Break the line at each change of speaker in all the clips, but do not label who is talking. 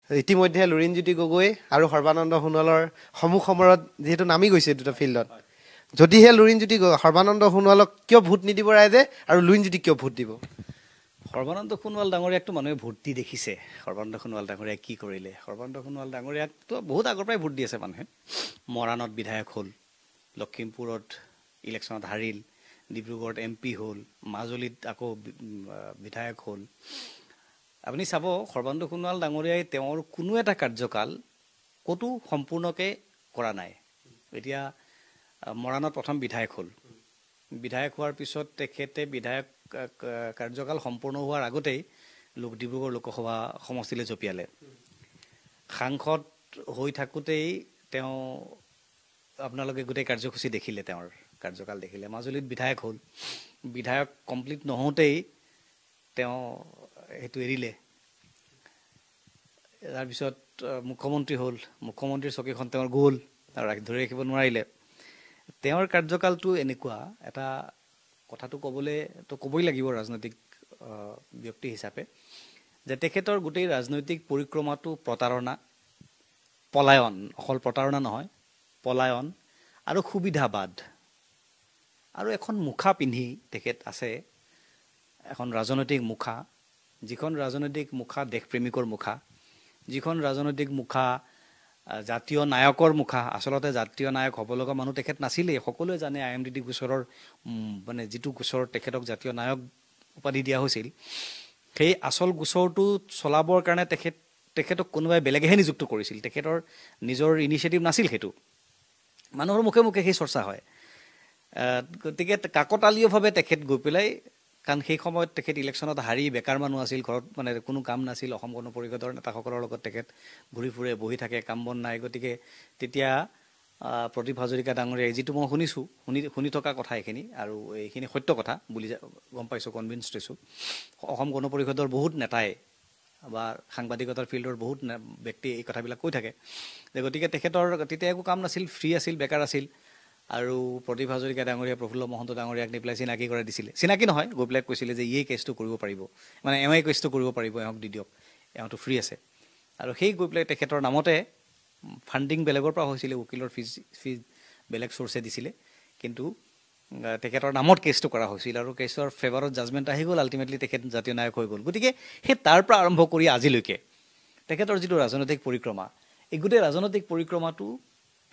ইতিমধ্যে লুৰিণজ্যোতি গগৈ আৰু সৰ্বানন্দ সোণোৱালৰ সমূহ সমৰত যিহেতু নামি গৈছে দুটা ফিল্ডত, যদিহে লুৰিণজ্যোতি সৰ্বানন্দ সোণোৱালক কিয় ভোট নিদিব ৰাইজে আৰু লুৰিণজ্যোতিক কিয় ভোট দিব?
সৰ্বানন্দ সোণোৱাল ডাঙৰীয়াকতো মানুহে ভোট দি দেখিছে। সৰ্বানন্দ সোণোৱাল ডাঙৰীয়াক কি কৰিলে? সৰ্বানন্দ সোণোৱাল ডাঙৰীয়াকতো বহুত আগৰ পৰাই ভোট দি আছে মানুহে। মৰাণত বিধায়ক হ'ল, লখিমপুৰত ইলেকশ্যনত হাৰিল, ডিব্ৰুগড়ত MP হ'ল, মাজুলীত আকৌ বিধায়ক হ'ল। আপুনি চাব সৰ্বানন্দ সোণোৱাল ডাঙৰীয়াই তেওঁৰ কোনো এটা কাৰ্যকাল ক'তো সম্পূৰ্ণকৈ কৰা নাই। এতিয়া মৰাণত প্ৰথম বিধায়ক হ'ল, বিধায়ক হোৱাৰ পিছত তেখেতে বিধায়ক কাৰ্যকাল সম্পূৰ্ণ হোৱাৰ আগতেই ডিব্ৰুগড় লোকসভা সমষ্টিলৈ জঁপিয়ালে। সাংসদ হৈ থাকোঁতেই তেওঁ আপোনালোকে গোটেই কাৰ্যসূচী দেখিলে, তেওঁৰ কাৰ্যকাল দেখিলে। মাজুলীত বিধায়ক হ'ল, বিধায়ক কমপ্লিট নহওঁতেই তেওঁ সেইটো এৰিলে। তাৰপিছত মুখ্যমন্ত্ৰী হ'ল, মুখ্যমন্ত্ৰীৰ চকীখন তেওঁৰ গ'ল, ধৰি ৰাখিব নোৱাৰিলে। তেওঁৰ কাৰ্যকালটো এনেকুৱা এটা কথাটো ক'বই লাগিব ৰাজনৈতিক ব্যক্তি হিচাপে, যে তেখেতৰ গোটেই ৰাজনৈতিক পৰিক্ৰমাটো প্ৰতাৰণা, পলায়ন, অকল প্ৰতাৰণা নহয়, পলায়ন আৰু সুবিধাবাদ। আৰু এখন মুখা পিন্ধি তেখেত আছে, এখন ৰাজনৈতিক মুখা, যিখন ৰাজনৈতিক মুখা দেশপ্ৰেমিকৰ মুখা, যিখন ৰাজনৈতিক মুখা জাতীয় নায়কৰ মুখা। আচলতে জাতীয় নায়ক হ'ব লগা মানুহ তেখেত নাছিলেই। সকলোৱে জানে IMDD গোচৰৰ মানে যিটো গোচৰত তেখেতক জাতীয় নায়ক উপাধি দিয়া হৈছিল, সেই আচল গোচৰটো চলাবৰ কাৰণে তেখেতক কোনোবাই বেলেগেহে নিযুক্ত কৰিছিল। তেখেতৰ নিজৰ ইনিচিয়েটিভ নাছিল সেইটো। মানুহৰ মুখে মুখে সেই চৰ্চা হয়। গতিকে কাকতালীয়ভাৱে তেখেত গৈ পেলাই, কাৰণ সেই সময়ত তেখেত ইলেকশ্যনত হাৰি বেকাৰ মানুহ আছিল, ঘৰত মানে কোনো কাম নাছিল, অসম গণ পৰিষদৰ নেতাসকলৰ লগত তেখেত ঘূৰি ফুৰে, বহি থাকে, কাম বন নাই। গতিকে তেতিয়া প্ৰদীপ হাজৰিকা ডাঙৰীয়াই, যিটো মই শুনি থকা কথা এইখিনি, আৰু এইখিনি সত্য কথা বুলি গম পাইছোঁ, কনভিন্সড হৈছোঁ। অসম গণ পৰিষদৰ বহুত নেতাই বা সাংবাদিকতাৰ ফিল্ডৰ বহুত ব্যক্তি এই কথাবিলাক কৈ থাকে যে গতিকে তেখেতৰ তেতিয়া একো কাম নাছিল, ফ্ৰী আছিল, বেকাৰ আছিল। আৰু প্ৰদীপ হাজৰিকা ডাঙৰীয়া প্ৰফুল্ল মহন্ত ডাঙৰীয়াক নি পেলাই চিনাকি কৰাই দিছিলে। চিনাকি নহয়, গৈ পেলাই কৈছিলে যে এই কেছটো কৰিব পাৰিব, মানে এওঁ এই কেছটো কৰিব পাৰিব, এওঁক দি দিয়ক, এওঁটো ফ্ৰী আছে। আৰু সেই গৈ পেলাই তেখেতৰ নামতে ফাণ্ডিং বেলেগৰ পৰা হৈছিলে, উকিলৰ ফিজ বেলেগ চ'ৰ্চে দিছিলে, কিন্তু তেখেতৰ নামত কেছটো কৰা হৈছিল আৰু কেছৰ ফেভাৰত জাজমেণ্ট আহি গ'ল। আল্টিমেটলি তেখেত জাতীয় নায়ক হৈ গ'ল। গতিকে সেই তাৰ পৰা আৰম্ভ কৰি আজিলৈকে তেখেতৰ যিটো ৰাজনৈতিক পৰিক্ৰমা, এই গোটেই ৰাজনৈতিক পৰিক্ৰমাটো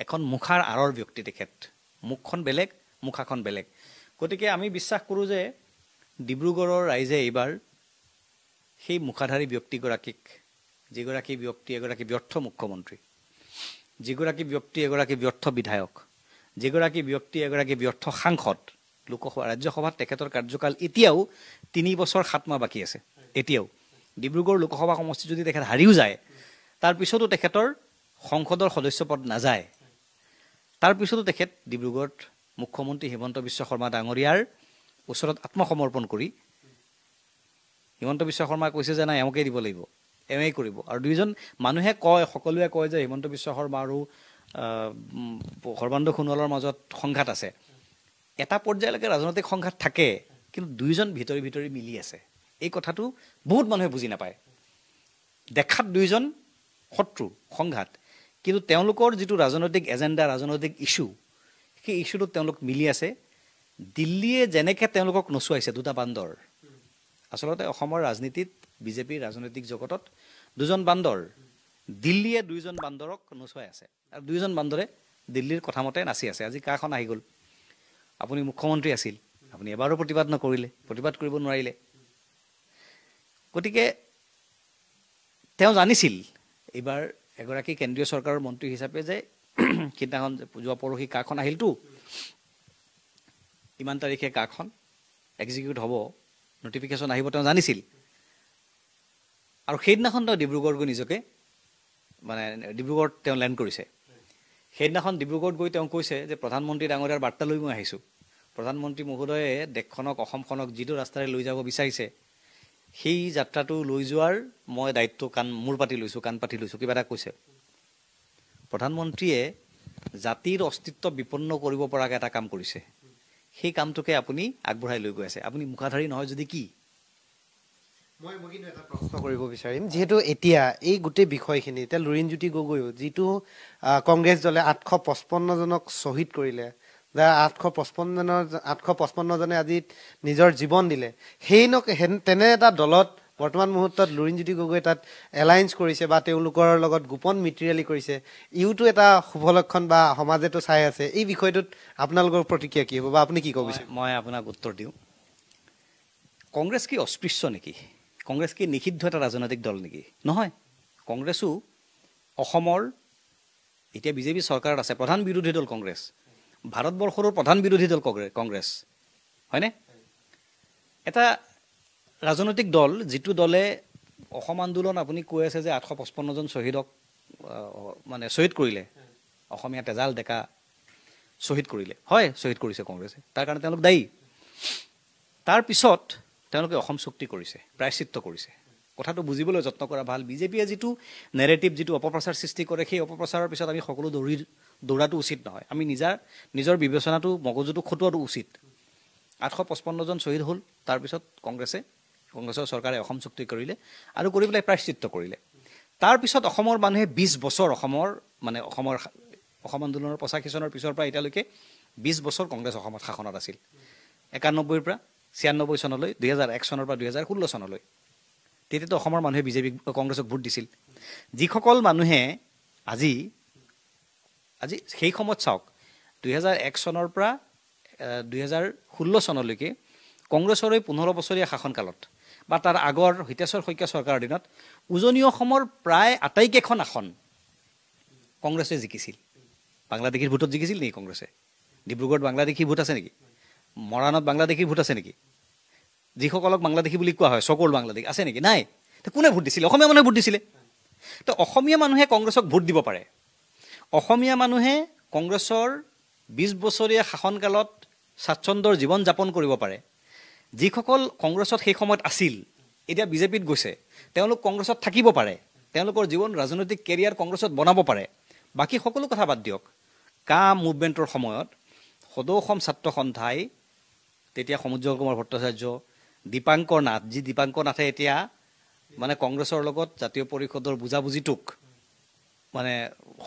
এখন মুখাৰ আঁৰৰ ব্যক্তি তেখেত। মুখখন বেলেগ, মুখাখন বেলেগ। গতিকে আমি বিশ্বাস কৰোঁ যে ডিব্ৰুগড়ৰ ৰাইজে এইবাৰ সেই মুখাধাৰী ব্যক্তিগৰাকীক, যিগৰাকী ব্যক্তি এগৰাকী ব্যৰ্থ মুখ্যমন্ত্ৰী, যিগৰাকী ব্যক্তি এগৰাকী ব্যৰ্থ বিধায়ক, যিগৰাকী ব্যক্তি এগৰাকী ব্যৰ্থ সাংসদ, লোকসভা ৰাজ্যসভাত তেখেতৰ কাৰ্যকাল এতিয়াও 3 বছৰ 7 মাহ বাকী আছে। এতিয়াও ডিব্ৰুগড় লোকসভা সমষ্টি যদি তেখেত হাৰিও যায়, তাৰপিছতো তেখেতৰ সংসদৰ সদস্য পদ নাযায়। তাৰপিছতো তেখেত ডিব্ৰুগড়ত মুখ্যমন্ত্ৰী হিমন্ত বিশ্ব শৰ্মা ডাঙৰীয়াৰ ওচৰত আত্মসমৰ্পণ কৰি, হিমন্ত বিশ্ব শৰ্মাই কৈছে যে নাই এওঁকেই দিব লাগিব, এওঁই কৰিব। আৰু দুইজন মানুহে কয়, সকলোৱে কয় যে হিমন্ত বিশ্ব শৰ্মা আৰু সৰ্বানন্দ সোণোৱালৰ মাজত সংঘাত আছে। এটা পৰ্যায়লৈকে ৰাজনৈতিক সংঘাত থাকে, কিন্তু দুইজন ভিতৰি ভিতৰি মিলি আছে। এই কথাটো বহুত মানুহে বুজি নাপায়। দেখাত দুইজন শত্ৰু, সংঘাত, কিন্তু তেওঁলোকৰ যিটো ৰাজনৈতিক এজেণ্ডা, ৰাজনৈতিক ইছ্যু, সেই ইছ্যুটোত তেওঁলোক মিলি আছে। দিল্লীয়ে যেনেকৈ তেওঁলোকক নচুৱাইছে, দুটা বান্দৰ। আচলতে অসমৰ ৰাজনীতিত, বিজেপিৰ ৰাজনৈতিক জগতত দুজন বান্দৰ। দিল্লীয়ে দুইজন বান্দৰক নচুৱাই আছে, আৰু দুইজন বান্দৰে দিল্লীৰ কথামতে নাচি আছে। আজি কাখন আহি গ'ল, আপুনি মুখ্যমন্ত্ৰী আছিল, আপুনি এবাৰো প্ৰতিবাদ নকৰিলে, প্ৰতিবাদ কৰিব নোৱাৰিলে। গতিকে তেওঁ জানিছিল এইবাৰ এগৰাকী কেন্দ্ৰীয় চৰকাৰৰ মন্ত্ৰী হিচাপে যে সিদিনাখন যোৱা পৰহি কাখন আহিলতো, ইমান তাৰিখে কাখন এক্সিকিউট হ'ব, নটিফিকেশ্যন আহিব, তেওঁ জানিছিল। আৰু সেইদিনাখন তেওঁ ডিব্ৰুগড় গৈ নিজকে, মানে ডিব্ৰুগড়ত তেওঁ লেণ্ড কৰিছে। সেইদিনাখন ডিব্ৰুগড়ত গৈ তেওঁ কৈছে যে প্ৰধানমন্ত্ৰী ডাঙৰীয়াৰ বাৰ্তা লৈ মই আহিছোঁ। প্ৰধানমন্ত্ৰী মহোদয়ে দেশখনক, অসমখনক যিটো ৰাস্তাৰে লৈ যাব বিচাৰিছে, সেই যাত্ৰাটো লৈ যোৱাৰ মই দায়িত্ব মূৰ পাতি লৈছোঁ, কাণ পাতি লৈছোঁ, কিবা এটা কৈছে। প্ৰধানমন্ত্ৰীয়ে জাতিৰ অস্তিত্ব বিপন্ন কৰিব পৰাকৈ এটা কাম কৰিছে, সেই কামটোকে আপুনি আগবঢ়াই লৈ গৈ আছে। আপুনি মুখাধাৰী নহয় যদি কি?
মই কিন্তু এটা প্ৰশ্ন কৰিব বিচাৰিম যিহেতু এতিয়া এই গোটেই বিষয়খিনি এতিয়া লুৰিণজ্যোতি গগৈও যিটো কংগ্ৰেছ দলে 855 জনক শ্বহীদ কৰিলে, যাৰ 855 জনে আজি নিজৰ জীৱন দিলে, তেনে এটা দলত বৰ্তমান মুহূৰ্তত লুৰিণজ্যোতি গগৈ তাত এলায়েন্স কৰিছে বা তেওঁলোকৰ লগত গোপন মিত্ৰিয়ালি কৰিছে, ইউটো এটা শুভ লক্ষণ বা সমাজেতো চাই আছে। এই বিষয়টোত আপোনালোকৰ প্ৰতিক্ৰিয়া কি হ'ব বা আপুনি কি ক'ব বিচাৰে?
মই আপোনাক উত্তৰ দিওঁ। কংগ্ৰেছ কি অস্পৃশ্য নেকি? কংগ্ৰেছ কি নিষিদ্ধ এটা ৰাজনৈতিক দল নেকি? নহয়। কংগ্ৰেছো অসমৰ এতিয়া বিজেপি চৰকাৰত আছে, প্ৰধান বিৰোধী দল কংগ্ৰেছ, ভাৰতবৰ্ষৰো প্ৰধান বিৰোধী দল কংগ্ৰেছ, হয়নে? এটা ৰাজনৈতিক দল যিটো দলে অসম আন্দোলন আপুনি কৈ আছে যে 855 জন শ্বহীদক মানে শ্বহীদ কৰিলে, অসমীয়া তেজাল ডেকা শ্বহীদ কৰিলে, হয় শ্বহীদ কৰিছে কংগ্ৰেছে, তাৰ কাৰণে তেওঁলোক দায়ী। তাৰপিছত তেওঁলোকে অসম চুক্তি কৰিছে, প্ৰায়শ্চিত্ত কৰিছে। কথাটো বুজিবলৈ যত্ন কৰা ভাল। বিজেপিয়ে যিটো নেৰেটিভ, যিটো অপপ্ৰচাৰ সৃষ্টি কৰে, সেই অপপ্ৰচাৰৰ পিছত আমি সকলো দৌৰাটো উচিত নহয়। আমি নিজৰ বিবেচনাটো মগজুটো খটুৱাটো উচিত। 855 জন শ্বহীদ হ'ল, তাৰপিছত কংগ্ৰেছৰ চৰকাৰে অসম চুক্তি কৰিলে আৰু কৰি পেলাই প্ৰায়শ্চিত্ত কৰিলে। তাৰপিছত অসমৰ মানুহে 20 বছৰ অসম আন্দোলনৰ 85 চনৰ পিছৰ পৰা এতিয়ালৈকে 20 বছৰ কংগ্ৰেছ অসমত শাসনত আছিল। 91ৰ পৰা 96 চনলৈ, 2001 চনৰ পৰা 2016 চনলৈ। তেতিয়াতো অসমৰ মানুহে কংগ্ৰেছক ভোট দিছিল। যিসকল মানুহে আজি সেই সময়ত চাওক, 2001 চনৰ পৰা 2016 চনলৈকে কংগ্ৰেছৰ 15 বছৰীয়া শাসনকালত বা তাৰ আগৰ হিতেশ্বৰ শইকীয়া চৰকাৰৰ দিনত উজনি অসমৰ প্ৰায় আটাইকেইখন আসন কংগ্ৰেছে জিকিছিল। বাংলাদেশীৰ ভোটত জিকিছিল নেকি কংগ্ৰেছে? ডিব্ৰুগড়ত বাংলাদেশী ভোট আছে নেকি? মৰাণত বাংলাদেশীৰ ভোট আছে নেকি? যিসকলক বাংলাদেশী বুলি কোৱা হয়, চকল বাংলাদেশী আছে নেকি? নাই। কোনে ভোট দিছিলে? অসমীয়া মানুহে ভোট দিছিলে। তো অসমীয়া মানুহে কংগ্ৰেছক ভোট দিব পাৰে। অসমীয়া মানুহে কংগ্ৰেছৰ 20 বছৰীয়া শাসনকালত স্বাচ্ছন্দ্যৰ জীৱন যাপন কৰিব পাৰে। যিসকল কংগ্ৰেছত সেই সময়ত আছিল, এতিয়া বিজেপিত গৈছে, তেওঁলোক কংগ্ৰেছত থাকিব পাৰে, তেওঁলোকৰ জীৱন ৰাজনৈতিক কেৰিয়াৰ কংগ্ৰেছত বনাব পাৰে। বাকী সকলো কথা বাদ দিয়ক। মুভমেণ্টৰ সময়ত সদৌ অসম ছাত্ৰ সন্থাই, তেতিয়া সমুজ্জ্বল কুমাৰ ভট্টাচাৰ্য, দীপাংকৰ নাথে এতিয়া মানে কংগ্ৰেছৰ লগত জাতীয় পৰিষদৰ বুজাবুজিটোক মানে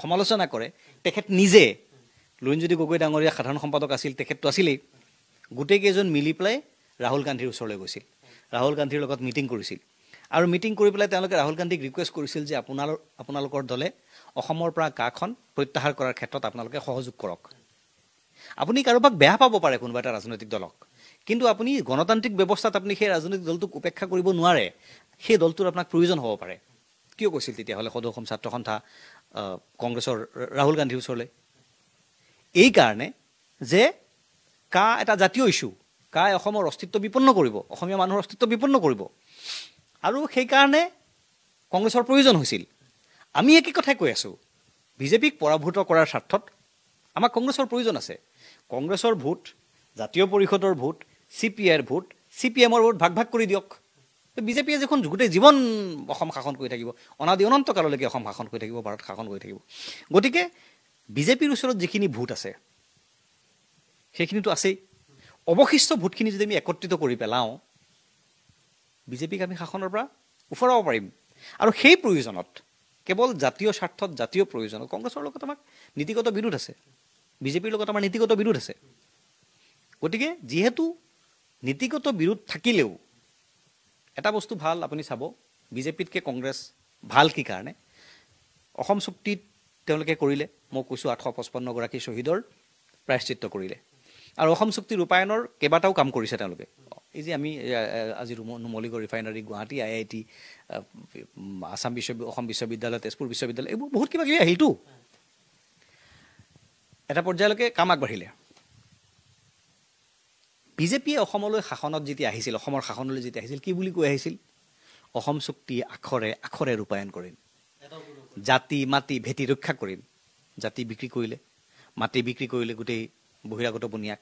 সমালোচনা কৰে। তেখেত নিজে লুৰিণজ্যোতি গগৈ ডাঙৰীয়া সাধাৰণ সম্পাদক আছিল, তেখেতটো আছিলেই। গোটেইকেইজন মিলি পেলাই ৰাহুল গান্ধীৰ ওচৰলৈ গৈছিল, ৰাহুল গান্ধীৰ লগত মিটিং কৰিছিল। আৰু মিটিং কৰি পেলাই তেওঁলোকে ৰাহুল গান্ধীক ৰিকুৱেষ্ট কৰিছিল যে আপোনালোকৰ দলে অসমৰ পৰা কাখন প্ৰত্যাহাৰ কৰাৰ ক্ষেত্ৰত আপোনালোকে সহযোগ কৰক। আপুনি কাৰোবাক বেয়া পাব পাৰে কোনোবা এটা ৰাজনৈতিক দলক, কিন্তু আপুনি গণতান্ত্ৰিক ব্যৱস্থাত আপুনি সেই ৰাজনৈতিক দলটোক উপেক্ষা কৰিব নোৱাৰে। সেই দলটোৰ আপোনাক প্ৰয়োজন হ'ব পাৰে। কিয় কৈছিল তেতিয়াহ'লে সদৌ অসম ছাত্ৰ সন্থা কংগ্ৰেছৰ ৰাহুল গান্ধীৰ ওচৰলৈ? এই কাৰণে যে এটা জাতীয় ইছ্যু, অসমৰ অস্তিত্ব বিপন্ন কৰিব, অসমীয়া মানুহৰ অস্তিত্ব বিপন্ন কৰিব, আৰু সেইকাৰণে কংগ্ৰেছৰ প্ৰয়োজন হৈছিল। আমি একে কথাই কৈ আছোঁ। বিজেপিক পৰাভূত কৰাৰ স্বাৰ্থত আমাক কংগ্ৰেছৰ প্ৰয়োজন আছে। কংগ্ৰেছৰ ভোট, জাতীয় পৰিষদৰ ভোট, CPIৰ ভোট, CPMৰ ভোট ভাগ ভাগ কৰি দিয়ক। বিজেপিয়ে দেখোন গোটেই জীৱন অসম শাসন কৰি থাকিব, অনন্ত কাললৈকে অসম শাসন কৰি থাকিব, ভাৰত শাসন কৰি থাকিব। গতিকে বিজেপিৰ ওচৰত যিখিনি ভোট আছে সেইখিনিতো আছেই। অৱশিষ্ট ভোটখিনি যদি আমি একত্ৰিত কৰি পেলাওঁ, বিজেপিক আমি শাসনৰ পৰা উফৰাব পাৰিম। আৰু সেই প্ৰয়োজনত, কেৱল জাতীয় স্বাৰ্থত, জাতীয় প্ৰয়োজনত কংগ্ৰেছৰ লগত আমাক নীতিগত বিৰোধ আছে, বিজেপিৰ লগত আমাৰ নীতিগত বিৰোধ আছে। গতিকে যিহেতু নীতিগত বিৰোধ থাকিলেও এটা বস্তু ভাল, আপুনি চাব বিজেপিতকৈ কংগ্ৰেছ ভাল কি কাৰণে। অসম চুক্তিত তেওঁলোকে কৰিলে, মই কৈছোঁ 855 গৰাকী শ্বহীদৰ প্ৰায়শ্চিত্ত কৰিলে। আৰু অসম চুক্তি ৰূপায়ণৰ কেইবাটাও কাম কৰিছে তেওঁলোকে। এই যে আমি আজি নুমলীগড় ৰিফাইনাৰী, গুৱাহাটী IIT, অসম বিশ্ববিদ্যালয়, তেজপুৰ বিশ্ববিদ্যালয়, এইবোৰ বহুত কিবা কিবি আহিলতো। এটা পৰ্যায়লৈকে কাম আগবাঢ়িলে। বিজেপিয়ে অসমলৈ শাসনত যেতিয়া আহিছিল, অসমৰ শাসনলৈ যেতিয়া আহিছিল, কি বুলি কৈ আহিছিল? অসম চুক্তি আখৰে আখৰে ৰূপায়ণ কৰিম, জাতি মাটি ভেটি ৰক্ষা কৰিম। জাতি বিক্ৰী কৰিলে, মাটি বিক্ৰী কৰিলে গোটেই বহিৰাগত বনিয়াক,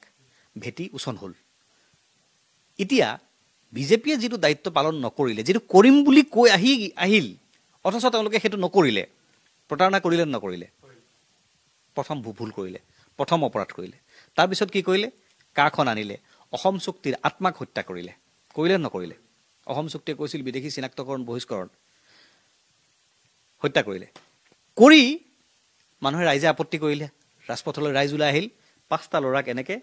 ভেটি উচন হ'ল। এতিয়া বিজেপিয়ে যিটো দায়িত্ব পালন নকৰিলে, যিটো কৰিম বুলি কৈ আহিল, অথচ তেওঁলোকে সেইটো নকৰিলে, প্ৰতাৰণা কৰিলে নকৰিলে? প্ৰথম ভুল কৰিলে, প্ৰথম অপৰাধ কৰিলে। তাৰপিছত কি কৰিলে? খন আনিলে, অসম চুক্তিৰ আত্মাক হত্যা কৰিলে। কৰিলে নকৰিলে? অসম চুক্তিয়ে কৈছিল বিদেশী চিনাক্তকৰণ বহিষ্কৰণ, হত্যা কৰিলে। কৰি মানুহে ৰাইজে আপত্তি কৰিলে, ৰাজপথলৈ ৰাইজ ওলাই আহিল, 5টা ল'ৰাক এনেকে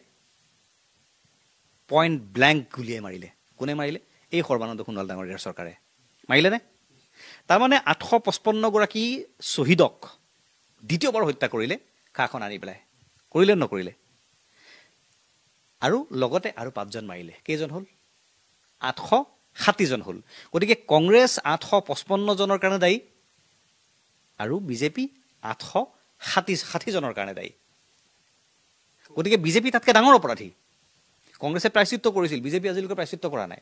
পইণ্ট ব্লেংক গুলিয়াই মাৰিলে। কোনে মাৰিলে? এই সৰ্বানন্দ সোণোৱাল ডাঙৰীয়াৰ চৰকাৰে মাৰিলেনে? তাৰমানে 855গৰাকী শ্বহীদক দ্বিতীয়বাৰ হত্যা কৰিলে কাখন আনি পেলাই। কৰিলে নকৰিলে? আৰু লগতে আৰু 5জন মাৰিলে। কেইজন হ'ল? 860জন হ'ল। গতিকে কংগ্ৰেছ 855জনৰ কাৰণে দায়ী আৰু বিজেপি 860জনৰ কাৰণে দায়ী। গতিকে বিজেপি তাতকৈ ডাঙৰ অপৰাধী। কংগ্ৰেছে প্ৰায়শ্চিত্ত কৰিছিল, বিজেপি আজিলৈকে প্ৰায়শ্চিত্ত কৰা নাই।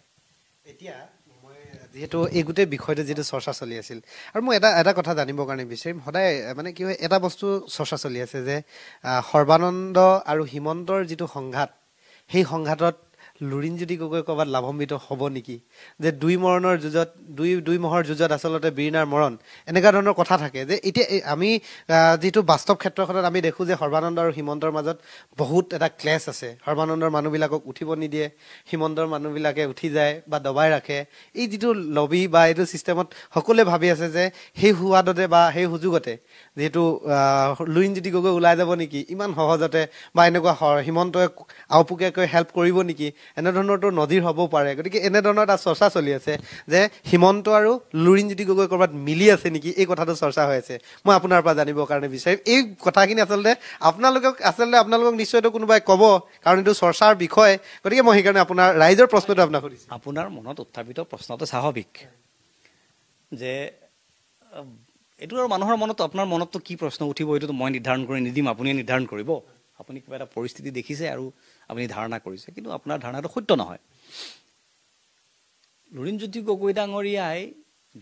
এতিয়া মই যিহেতু এই গোটেই বিষয়টো যিটো চৰ্চা চলি আছিল, আৰু মই এটা কথা জানিবৰ কাৰণে বিচাৰিম, সদায় মানে কি হয়, এটা বস্তু চৰ্চা চলি আছে যে সৰ্বানন্দ আৰু হিমন্তৰ যিটো সংঘাত, সেই সংঘাতত লুৰিণজ্যোতি গগৈ ক'ৰবাত লাভান্বিত হ'ব নেকি? যে দুই মহৰ যুঁজত আচলতে বীৰনাৰ মৰণ, এনেকুৱা ধৰণৰ কথা থাকে। যে এতিয়া আমি যিটো বাস্তৱ ক্ষেত্ৰখনত আমি দেখোঁ যে সৰ্বানন্দ আৰু হিমন্তৰ মাজত বহুত এটা ক্লেছ আছে। সৰ্বানন্দৰ মানুহবিলাকক উঠিব নিদিয়ে, হিমন্তৰ মানুহবিলাকে উঠি যায় বা দবাই ৰাখে। এই যিটো লবি বা এইটো ছিষ্টেমত সকলোৱে ভাবি আছে যে সেই সোৱাদতে বা সেই সুযোগতে যিহেতু লুৰিণজ্যোতি গগৈ ওলাই যাব নেকি ইমান সহজতে, বা এনেকুৱা হিমন্তই আওপকীয়াকৈ হেল্প কৰিব নেকি, এনেধৰণৰতো নজিৰ হ'বও পাৰে। গতিকে এনেধৰণৰ এটা চৰ্চা চলি আছে যে হিমন্ত আৰু লুৰিণজ্যোতি গগৈ ক'ৰবাত মিলি আছে নেকি, এই কথাটো চৰ্চা হৈ আছে। মই আপোনাৰ পৰা জানিবৰ কাৰণে বিচাৰিম এই কথাখিনি। আচলতে আপোনালোকক নিশ্চয়তো কোনোবাই ক'ব, কাৰণ এইটো চৰ্চাৰ বিষয়। গতিকে মই সেইকাৰণে আপোনাৰ ৰাইজৰ প্ৰশ্নটো আপোনাক সুধিছোঁ।
আপোনাৰ মনত উত্থাপিত প্ৰশ্নটো স্বাভাৱিক যে এইটো আৰু মানুহৰ মনত, আপোনাৰ মনততো কি প্ৰশ্ন উঠিব এইটোতো মই নিৰ্ধাৰণ কৰি নিদিম, আপুনিয়ে নিৰ্ধাৰণ কৰিব। আপুনি কিবা এটা পৰিস্থিতি দেখিছে আৰু আপুনি ধাৰণা কৰিছে, কিন্তু আপোনাৰ ধাৰণাটো সত্য নহয়। লুৰিণজ্যোতি গগৈ ডাঙৰীয়াই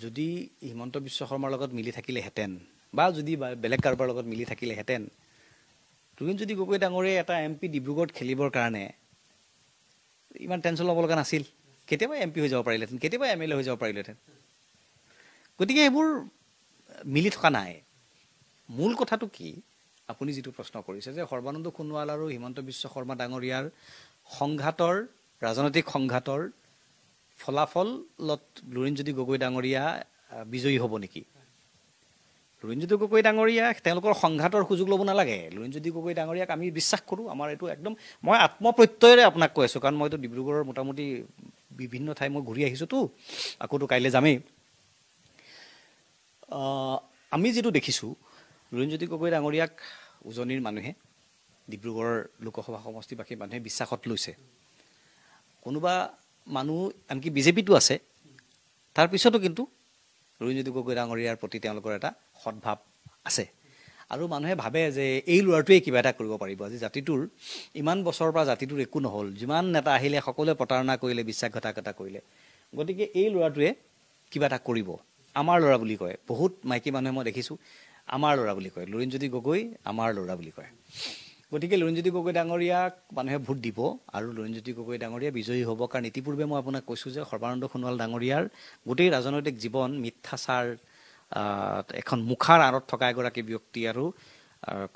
যদি হিমন্ত বিশ্ব শৰ্মাৰ লগত মিলি থাকিলেহেঁতেন, বা যদি বেলেগ কাৰোবাৰ লগত মিলি থাকিলেহেঁতেন, লুৰিণজ্যোতি গগৈ ডাঙৰীয়াই এটা MP ডিব্ৰুগড়ত খেলিবৰ কাৰণে ইমান টেনশ্যন ল'ব লগা নাছিল। কেতিয়াবা MP হৈ যাব পাৰিলেহেঁতেন, কেতিয়াবা MLA হৈ যাব পাৰিলেহেঁতেন। গতিকে এইবোৰ মিলি থকা নাই। মূল কথাটো কি, আপুনি যিটো প্ৰশ্ন কৰিছে যে সৰ্বানন্দ সোণোৱাল আৰু হিমন্ত বিশ্ব শৰ্মা ডাঙৰীয়াৰ সংঘাতৰ, ৰাজনৈতিক সংঘাতৰ ফলাফলত লুৰিণজ্যোতি গগৈ ডাঙৰীয়া বিজয়ী হ'ব নেকি? লুৰিণজ্যোতি গগৈ ডাঙৰীয়া তেওঁলোকৰ সংঘাতৰ সুযোগ ল'ব নালাগে। লুৰিণজ্যোতি গগৈ ডাঙৰীয়াক আমি বিশ্বাস কৰোঁ। আমাৰ এইটো একদম মই আত্মপ্ৰত্যয়েৰে আপোনাক কৈ আছোঁ, কাৰণ মইতো ডিব্ৰুগড়ৰ মোটামুটি বিভিন্ন ঠাই মই ঘূৰি আহিছোঁতো, আকৌতো কাইলৈ যামেই। আমি যিটো দেখিছোঁ, লুৰিণজ্যোতি গগৈ ডাঙৰীয়াক উজনিৰ মানুহে, ডিব্ৰুগড়ৰ লোকসভা সমষ্টিবাসী মানুহে বিশ্বাসত লৈছে। কোনোবা মানুহ আনকি বিজেপিটো আছে, তাৰপিছতো কিন্তু লুৰিণজ্যোতি গগৈ ডাঙৰীয়াৰ প্ৰতি তেওঁলোকৰ এটা সদ্ভাৱ আছে। আৰু মানুহে ভাবে যে এই ল'ৰাটোৱে কিবা এটা কৰিব পাৰিব। আজি জাতিটোৰ ইমান বছৰৰ পৰা জাতিটোৰ একো নহ'ল, যিমান নেতা আহিলে সকলোৱে প্ৰতাৰণা কৰিলে, বিশ্বাসঘাতকতা কৰিলে, গতিকে এই ল'ৰাটোৱে কিবা এটা কৰিব। আমাৰ ল'ৰা বুলি কয়, বহুত মাইকী মানুহে মই দেখিছোঁ আমাৰ ল'ৰা বুলি কয়, লুৰিণজ্যোতি গগৈ আমাৰ ল'ৰা বুলি কয়। গতিকে লুৰিণজ্যোতি গগৈ ডাঙৰীয়াক মানুহে ভোট দিব আৰু লুৰিণজ্যোতি গগৈ ডাঙৰীয়া বিজয়ী হ'ব। কাৰণ ইতিপূৰ্বে মই আপোনাক কৈছোঁ যে সৰ্বানন্দ সোণোৱাল ডাঙৰীয়াৰ গোটেই ৰাজনৈতিক জীৱন মিথ্যাচাৰ, এখন মুখাৰ আঁৰত থকা এগৰাকী ব্যক্তি, আৰু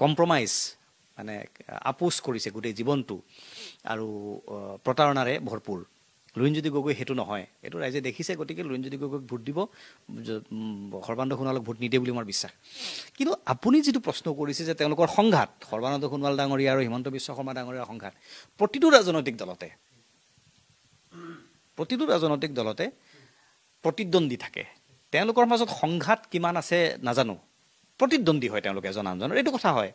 কম্প্ৰমাইজ মানে আপোচ কৰিছে গোটেই জীৱনটো, আৰু প্ৰতাৰণাৰে ভৰপূৰ। লুৰিণজ্যোতি গগৈ সেইটো নহয়, এইটো ৰাইজে দেখিছে। গতিকে লুৰিণজ্যোতি গগৈক ভোট দিব, সৰ্বানন্দ সোণোৱালক ভোট নিদিয়ে বুলি মোৰ বিশ্বাস। কিন্তু আপুনি যিটো প্ৰশ্ন কৰিছে যে তেওঁলোকৰ সংঘাত, সৰ্বানন্দ সোণোৱাল ডাঙৰীয়া আৰু হিমন্ত বিশ্ব শৰ্মা ডাঙৰীয়াৰ সংঘাত, প্ৰতিটো ৰাজনৈতিক দলতে প্ৰতিদ্বন্দ্বী থাকে। তেওঁলোকৰ মাজত সংঘাত কিমান আছে নাজানো, প্ৰতিদ্বন্দ্বী হয় তেওঁলোকে এজন আনজনৰ, এইটো কথা হয়।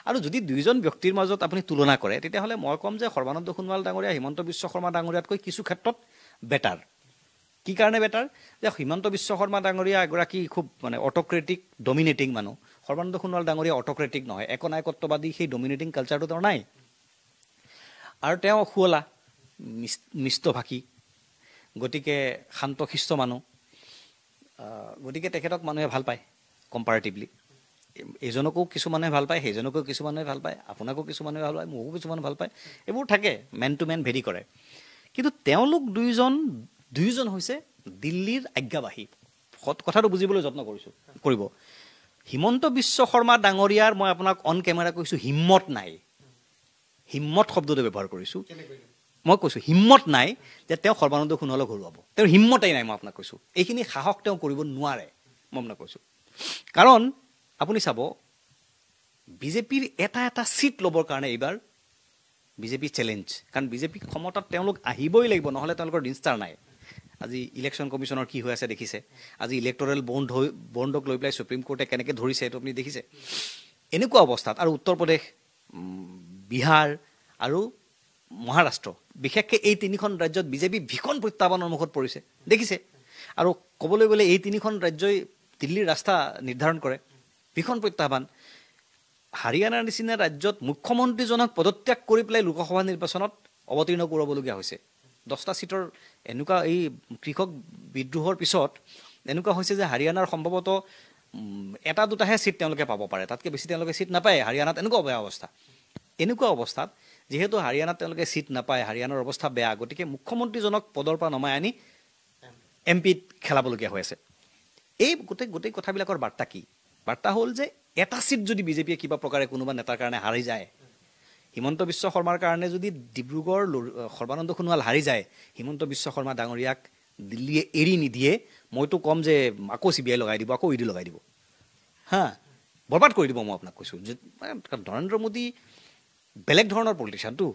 আৰু যদি দুইজন ব্যক্তিৰ মাজত আপুনি তুলনা কৰে, তেতিয়াহ'লে মই ক'ম যে সৰ্বানন্দ সোণোৱাল ডাঙৰীয়া হিমন্ত বিশ্ব শৰ্মা ডাঙৰীয়াতকৈ কিছু ক্ষেত্ৰত বেটাৰ। কি কাৰণে বেটাৰ? যে হিমন্ত বিশ্ব শৰ্মা ডাঙৰীয়া এগৰাকী খুব মানে অট'ক্ৰেটিক, ডমিনেটিং মানুহ। সৰ্বানন্দ সোণোৱাল ডাঙৰীয়া অট'ক্ৰেটিক নহয়, একনায়কত্ববাদী সেই ডমিনেটিং কালচাৰটো তেওঁৰ নাই। আৰু তেওঁ শুৱলা, মিষ্টভাষী, গতিকে শান্তশিষ্ট মানুহ। গতিকে তেখেতক মানুহে ভাল পায় কম্পাৰেটিভলি। এইজনকো কিছুমানে ভাল পায়, সেইজনকো কিছুমানে ভাল পায়, আপোনাকো কিছুমানে ভাল পায়, মোকো কিছুমানে ভাল পায়। এইবোৰ থাকে, মেন টু মেন ভেৰি কৰে। কিন্তু তেওঁলোক দুয়োজন হৈছে দিল্লীৰ আজ্ঞাবাহী। কথাটো বুজিবলৈ যত্ন কৰিব। হিমন্ত বিশ্ব শৰ্মা ডাঙৰীয়াৰ মই আপোনাক অন কেমেৰা কৈছোঁ হিম্মত নাই, হিম্মত শব্দটো ব্যৱহাৰ কৰিছোঁ। মই কৈছোঁ হিম্মত নাই যে তেওঁ সৰ্বানন্দ সোণোৱালক হৰুৱাব। তেওঁৰ হিম্মতেই নাই, মই আপোনাক কৈছোঁ। এইখিনি সাহস তেওঁ কৰিব নোৱাৰে, মই আপোনাক কৈছোঁ। কাৰণ আপুনি চাব, বিজেপিৰ এটা ছিট ল'বৰ কাৰণে এইবাৰ বিজেপি চেলেঞ্জ। কাৰণ বিজেপি ক্ষমতাত তেওঁলোক আহিবই লাগিব, নহ'লে তেওঁলোকৰ নিস্তাৰ নাই। আজি ইলেকশ্যন কমিশ্যনৰ কি হৈ আছে দেখিছে। আজি ইলেক্টৰেল বণ্ডক লৈ পেলাই সুপ্ৰিম কোৰ্টে কেনেকৈ ধৰিছে, এইটো আপুনি দেখিছে। এনেকুৱা অৱস্থাত আৰু উত্তৰ প্ৰদেশ, বিহাৰ আৰু মহাৰাষ্ট্ৰ, বিশেষকৈ এই তিনিখন ৰাজ্যত বিজেপি ভীষণ প্ৰত্যাহ্বানৰ মুখত পৰিছে, দেখিছে। আৰু ক'বলৈ গ'লে এই তিনিখন ৰাজ্যই দিল্লীৰ ৰাস্তা নিৰ্ধাৰণ কৰে, ভীষণ প্ৰত্যাহ্বান। হাৰিয়ানাৰ নিচিনা ৰাজ্যত মুখ্যমন্ত্ৰীজনক পদত্যাগ কৰি পেলাই লোকসভা নিৰ্বাচনত অৱতীৰ্ণ কৰাবলগীয়া হৈছে। 10টা ছিটৰ এনেকুৱা এই কৃষক বিদ্ৰোহৰ পিছত এনেকুৱা হৈছে যে হাৰিয়ানাৰ সম্ভৱতঃ 1-2টাহে ছিট তেওঁলোকে পাব পাৰে, তাতকৈ বেছি তেওঁলোকে ছিট নাপায় হাৰিয়ানাত। এনেকুৱা বেয়া অৱস্থা। এনেকুৱা অৱস্থাত যিহেতু হাৰিয়ানাত তেওঁলোকে ছিট নাপায়, হাৰিয়ানাৰ অৱস্থা বেয়া, গতিকে মুখ্যমন্ত্ৰীজনক পদৰ পৰা নমাই আনি এমপিত খেলাবলগীয়া হৈ আছে। এই গোটেই কথাবিলাকৰ বাৰ্তা কি? বাৰ্তা হ'ল যে এটা ছিট যদি বিজেপিয়ে কিবা প্ৰকাৰে কোনোবা নেতাৰ কাৰণে হাৰি যায়, হিমন্ত বিশ্ব শৰ্মাৰ কাৰণে যদি ডিব্ৰুগড় সৰ্বানন্দ সোণোৱাল হাৰি যায়, হিমন্ত বিশ্ব শৰ্মা ডাঙৰীয়াক দিল্লীয়ে এৰি নিদিয়ে, মইতো ক'ম যে আকৌ CBI লগাই দিব, আকৌ ED লগাই দিব, বৰবাদ কৰি দিব। মই আপোনাক কৈছোঁ যে নৰেন্দ্ৰ মোদী বেলেগ ধৰণৰ পলিটিচিয়ানটো,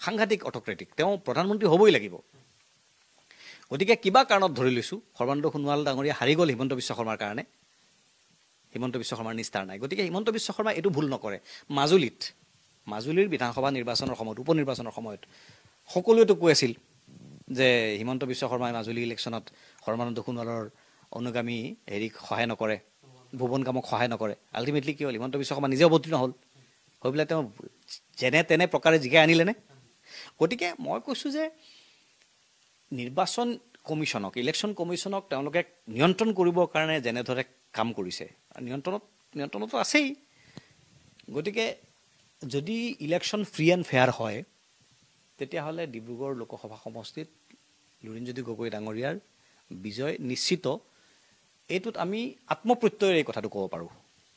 সাংঘাতিক অট'ক্ৰেটিক, তেওঁ প্ৰধানমন্ত্ৰী হ'বই লাগিব। গতিকে কিবা কাৰণত ধৰি লৈছোঁ সৰ্বানন্দ সোণোৱাল ডাঙৰীয়া হাৰি গ'ল হিমন্ত বিশ্ব শৰ্মাৰ কাৰণে, হিমন্ত বিশ্ব শৰ্মাৰ নিস্তাৰ নাই। গতিকে হিমন্ত বিশ্ব শৰ্মাই এইটো ভুল নকৰে। মাজুলীৰ বিধানসভা নিৰ্বাচনৰ সময়ত, উপ নিৰ্বাচনৰ সময়ত সকলোৱেতো কৈ আছিল যে হিমন্ত বিশ্ব শৰ্মাই মাজুলী ইলেকশ্যনত সৰ্বানন্দ সোণোৱালৰ অনুগামী হেৰিক সহায় নকৰে, ভুৱন কামক সহায় নকৰে। আল্টিমেটলি কি হ'ল, হিমন্ত বিশ্ব শৰ্মা নিজে অৱতীৰ্ণ হ'ল, হৈ পেলাই তেওঁ যেনে তেনে প্ৰকাৰে জিকাই আনিলেনে? গতিকে মই কৈছোঁ যে নিৰ্বাচন কমিশ্যনক, ইলেকশ্যন কমিশ্যনক তেওঁলোকে নিয়ন্ত্ৰণ কৰিবৰ কাৰণে যেনেদৰে কাম কৰিছে, নিয়ন্ত্ৰণতো আছেই। গতিকে যদি ইলেকশ্যন ফ্ৰী এণ্ড ফেয়াৰ হয়, তেতিয়াহ'লে ডিব্ৰুগড় লোকসভা সমষ্টিত লুৰিণজ্যোতি গগৈ ডাঙৰীয়াৰ বিজয় নিশ্চিত। এইটোত আমি আত্মপ্ৰত্যয়েৰে এই কথাটো ক'ব পাৰোঁ।